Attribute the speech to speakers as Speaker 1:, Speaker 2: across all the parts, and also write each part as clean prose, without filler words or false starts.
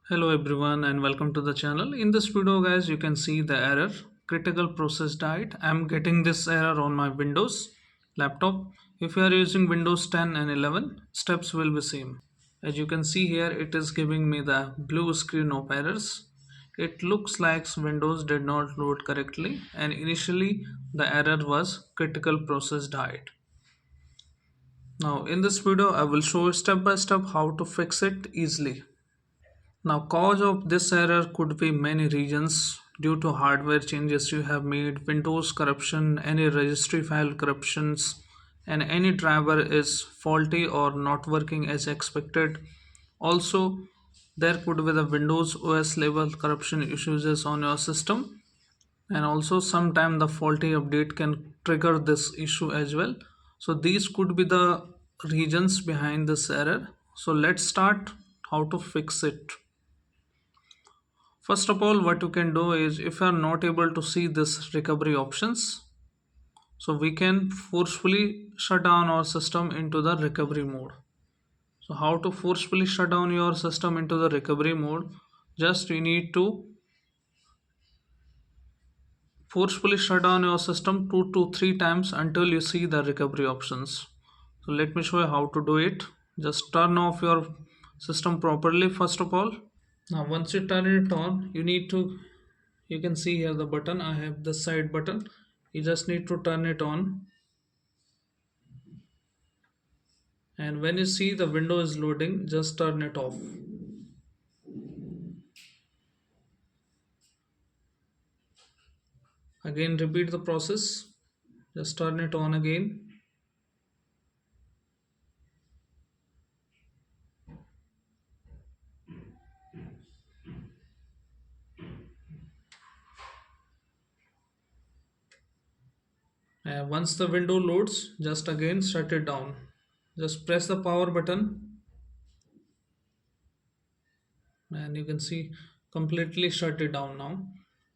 Speaker 1: Hello everyone and welcome to the channel. In this video guys you can see the error critical process died. I'm getting this error on my Windows laptop. If you are using Windows 10 and 11 steps will be same. As you can see here it is giving me the blue screen of errors. It looks like Windows did not load correctly and initially the error was critical process died. Now in this video I will show you step by step how to fix it easily. Now, cause of this error could be many reasons due to hardware changes you have made, Windows corruption, any registry file corruptions, and any driver is faulty or not working as expected. Also, there could be the Windows OS level corruption issues on your system, and also sometime the faulty update can trigger this issue as well. So these could be the reasons behind this error. So let's start how to fix it. First of all, what you can do is if you are not able to see this recovery options, so we can forcefully shut down our system into the recovery mode. So how to forcefully shut down your system into the recovery mode? Just you need to forcefully shut down your system 2 to 3 times until you see the recovery options. So let me show you how to do it. Just turn off your system properly first of all. Now once you turn it on, you can see here the button. I have the side button. You just need to turn it on, and when you see the window is loading just turn it off. Again repeat the process, just turn it on again. And once the window loads just again shut it down. Just press the power button and you can see completely shut it down now.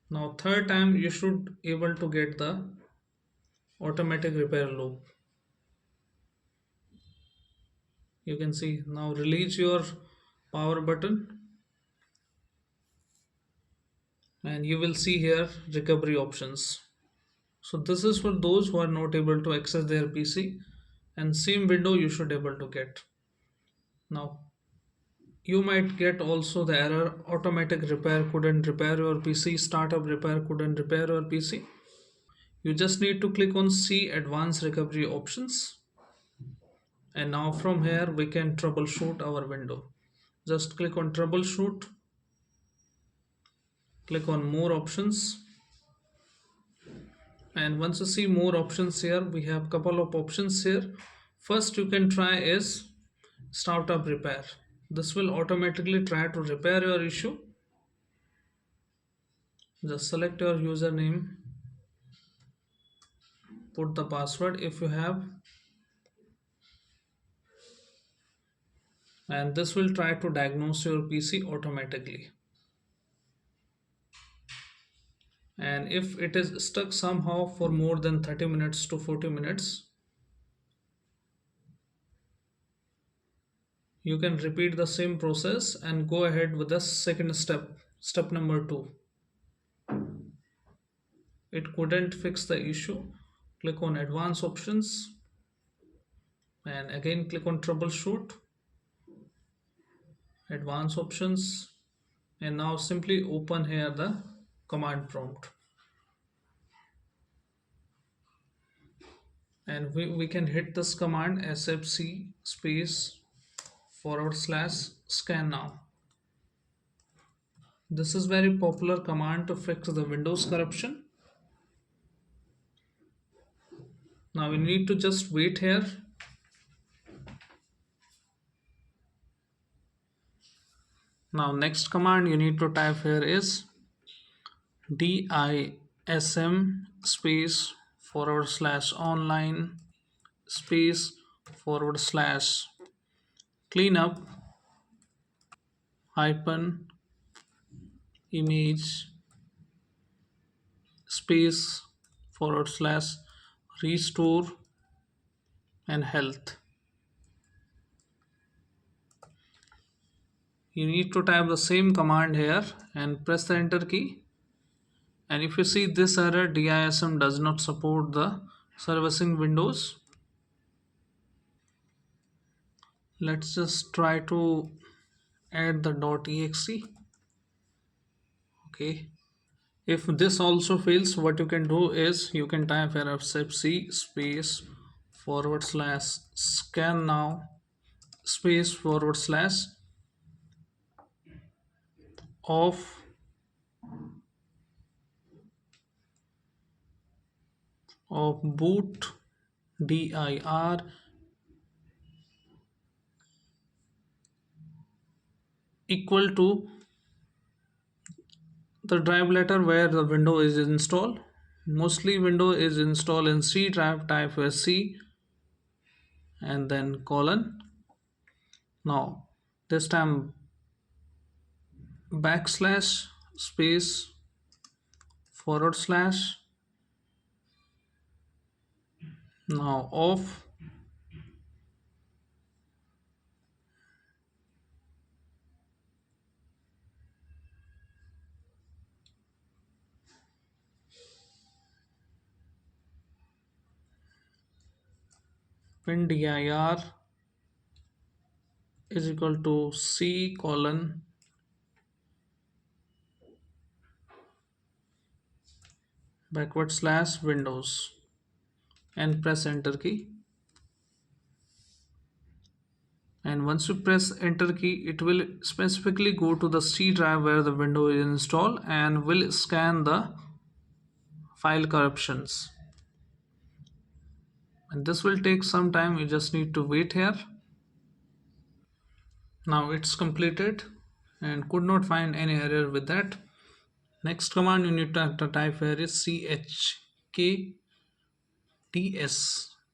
Speaker 1: Now third time you should able to get the automatic repair loop. You can see now release your power button and you will see here recovery options. So this is for those who are not able to access their PC, and same window you should able to get. Now you might get also the error automatic repair couldn't repair your PC, startup repair couldn't repair your PC. You just need to click on see advanced recovery options, and now from here we can troubleshoot our window. Just click on troubleshoot, click on more options, and once you see more options here we have couple of options here. First you can try is startup repair. This will automatically try to repair your issue. Just select your username, put the password if you have, and this will try to diagnose your PC automatically. And if it is stuck somehow for more than 30 minutes to 40 minutes, you can repeat the same process and go ahead with the second step, step number 2. It couldn't fix the issue, click on advanced options and again click on troubleshoot, advanced options, and now simply open here the command prompt, and we can hit this command sfc space / scan now. This is very popular command to fix the Windows corruption. Now we need to just wait here. Now next command you need to type here is DISM space / online space / cleanup hyphen image space / restore and health. You need to type the same command here and press the enter key. And if you see this error, DISM does not support the servicing windows. Let's just try to add the .exe. Okay. If this also fails, what you can do is you can type here fcc space forward slash scan now space forward slash off of boot dir equal to the drive letter where the window is installed. Mostly window is installed in C drive, type as C and then colon. Now this time backslash space forward slash now off pin dir is equal to C colon backward slash windows and press enter key. And once you press enter key, it will specifically go to the C drive where the window is installed and will scan the file corruptions. And this will take some time, you just need to wait here. Now it's completed and could not find any error with that. Next command you need to type here is chkts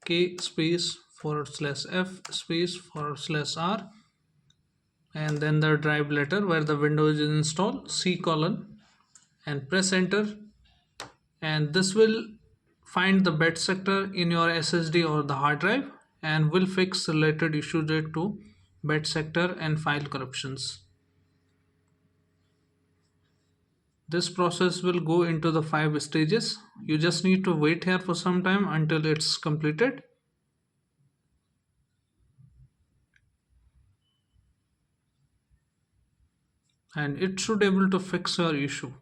Speaker 1: k space forward slash f space forward slash r and then the drive letter where the window is installed C colon and press enter, and this will find the bed sector in your SSD or the hard drive and will fix related issues related to bed sector and file corruptions. This process will go into the 5 stages. You just need to wait here for some time until it's completed. And it should able to fix your issue.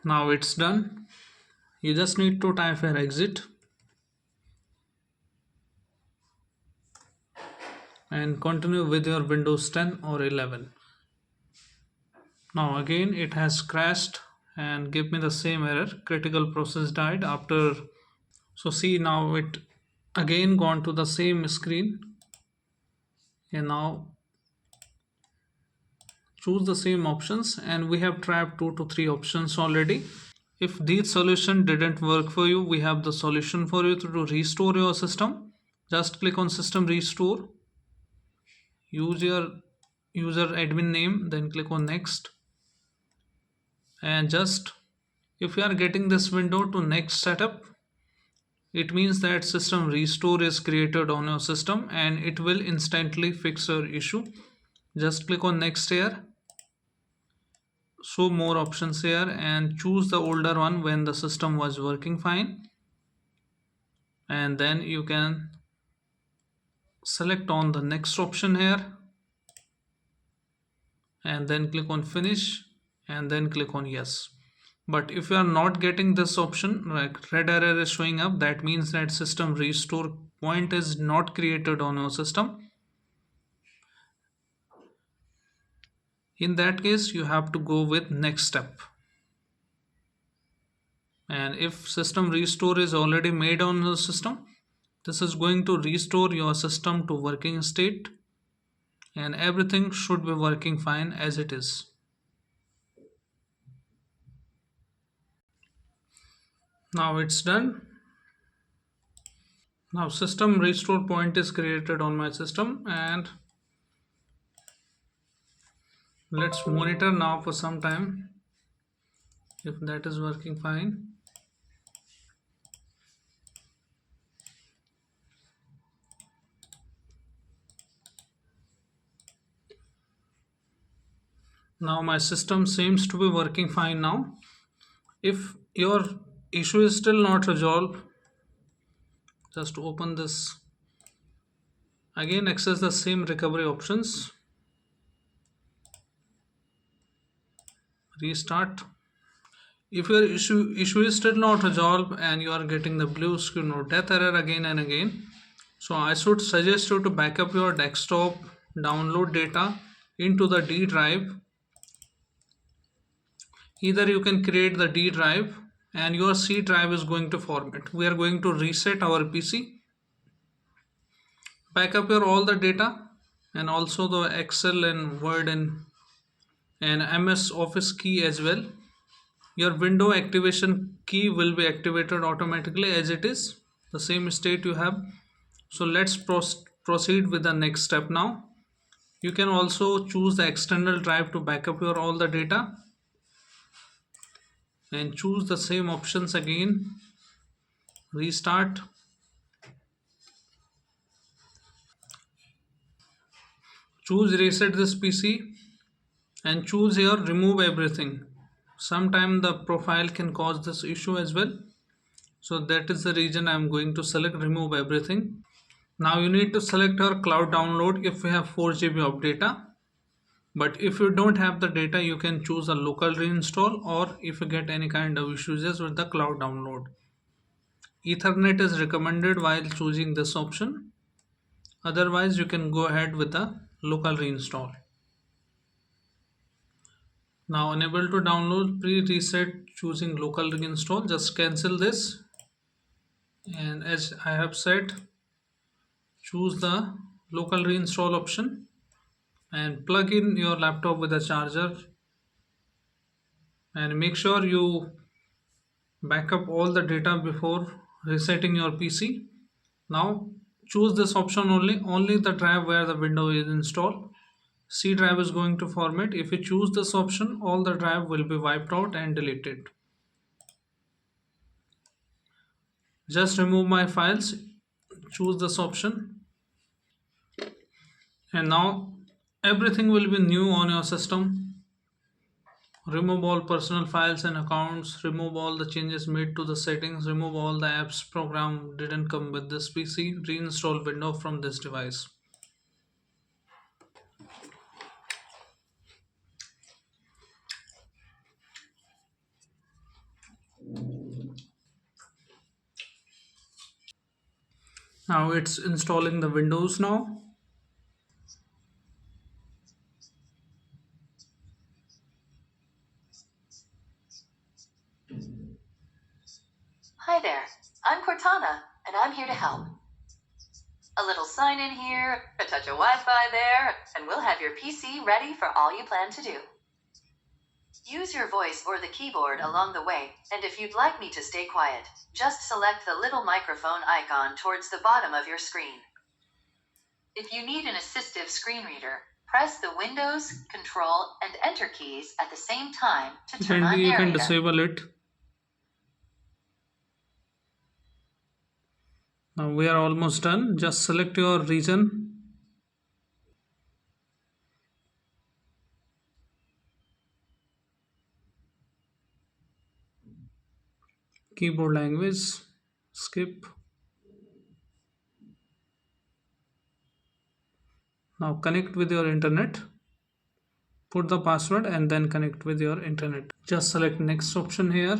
Speaker 1: Now it's done. You just need to type here exit and continue with your Windows 10 or 11. Now again it has crashed and give me the same error, critical process died after. So see, now it again gone to the same screen and now choose the same options and we have tried 2 to 3 options already. If these solution didn't work for you, we have the solution for you to restore your system. Just click on system restore, use your user admin name, then click on next, and just if you are getting this window to next setup, it means that system restore is created on your system and it will instantly fix your issue. Just click on next here, show more options here and choose the older one when the system was working fine, and then you can select on the next option here and then click on finish and then click on yes. But if you are not getting this option, like red error is showing up, that means that system restore point is not created on your system. In that case, you have to go with next step. And if system restore is already made on the system, this is going to restore your system to working state, and everything should be working fine as it is. Now it's done. Now system restore point is created on my system, and let's monitor now for some time if that is working fine. Now my system seems to be working fine now. If your issue is still not resolved, just open this again, access the same recovery options, restart. If your issue is still not resolved and you are getting the blue screen or death error again and again, so I should suggest you to back up your desktop, download data into the D drive. Either you can create the D drive and your C drive is going to format. We are going to reset our PC. Back up your all the data and also the Excel and Word and MS Office key as well. Your window activation key will be activated automatically as it is the same state you have. So let's proceed with the next step now. You can also choose the external drive to back up your all the data and choose the same options again, restart. Choose reset this PC and choose here remove everything. Sometime the profile can cause this issue as well, so that is the reason I'm going to select remove everything. Now you need to select your cloud download if you have 4 GB of data. But if you don't have the data, you can choose a local reinstall, or if you get any kind of issues with the cloud download. Ethernet is recommended while choosing this option. Otherwise, you can go ahead with the local reinstall. Now unable to download, pre-reset choosing local reinstall. Just cancel this. And as I have said, choose the local reinstall option and plug in your laptop with a charger, and make sure you back up all the data before resetting your PC. Now choose this option only the drive where the window is installed. C drive is going to format. If you choose this option, all the drive will be wiped out and deleted. Just remove my files, choose this option, and now everything will be new on your system. Remove all personal files and accounts, remove all the changes made to the settings, remove all the apps program didn't come with this PC, reinstall Windows from this device. Now it's installing the Windows now.
Speaker 2: Hi there, I'm Cortana, and I'm here to help. A little sign in here, a touch of Wi-Fi there, and we'll have your PC ready for all you plan to do. Use your voice or the keyboard along the way, and if you'd like me to stay quiet, just select the little microphone icon towards the bottom of your screen. If you need an assistive screen reader, press the Windows, Control, and Enter keys at the same time to turn on
Speaker 1: You can
Speaker 2: narrator.
Speaker 1: disable it. Now we are almost done. Just select your region. Keyboard language, skip. Now connect with your internet. put the password and then connect with your internet. Just select next option here,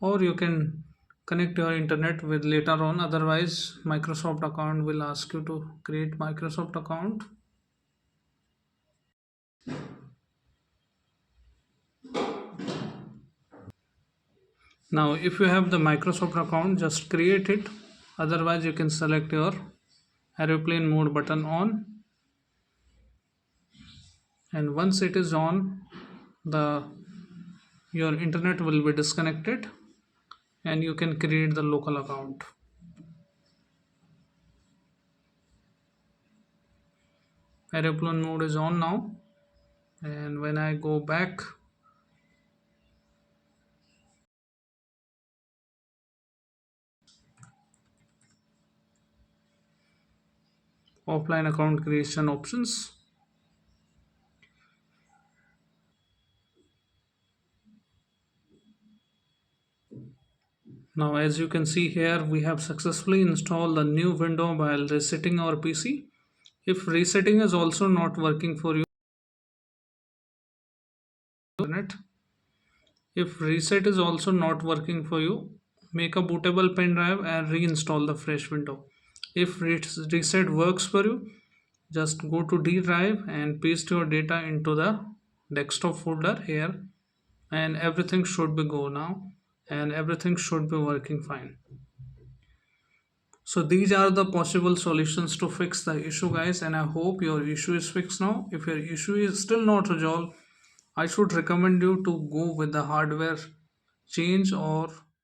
Speaker 1: or you can connect your internet with later on. Otherwise Microsoft account will ask you to create Microsoft account. Now if you have the Microsoft account, just create it. Otherwise you can select your airplane mode button on, and once it is on, the your internet will be disconnected and you can create the local account. Airplane mode is on now, and when I go back, offline account creation options. Now as you can see here, we have successfully installed the new window while resetting our PC. If resetting is also not working for you, internet, if reset is also not working for you, make a bootable pen drive and reinstall the fresh window. If reset works for you, just go to D drive and paste your data into the desktop folder here, and everything should be go now, and everything should be working fine. So these are the possible solutions to fix the issue, guys, and I hope your issue is fixed now. If your issue is still not resolved, I should recommend you to go with the hardware change or